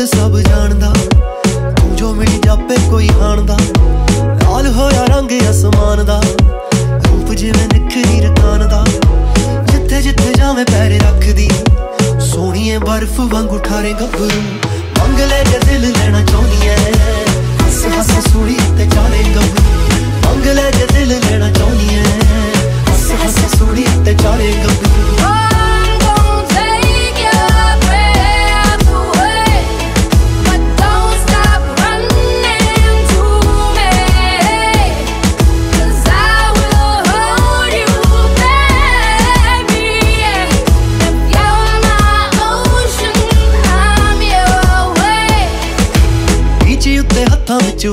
सब जानदा तू जो मिली जापे कोई हाणदा लाल होया रंग आसमान दा रूप जिवें निखरी रकान दा जिथे जिथे जावे पैर रखदी सोहणीए बर्फ वांगू ठारे गभरू मंग ले जे दिल लेना चाहनी है हस हस सोहणी ते चाले गभरू मंग ले जे दिल लेना चाहनी है हस हस सोहणी ते चाले गभरू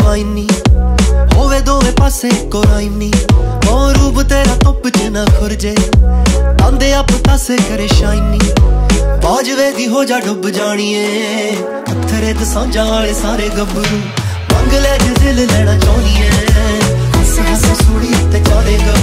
वाइनी होवे दोवे पासे को राइनी और रूप तेरा धुप च ना खुरजे आंदे आप तासे करे शाइनी बाजवे दी हो जा डुब जानिए पत्थरे ते सांझा वाले सारे गभरू मंग ले जे दिल लेना चाहनी है हस हस सोहणी ते चाले गभरू।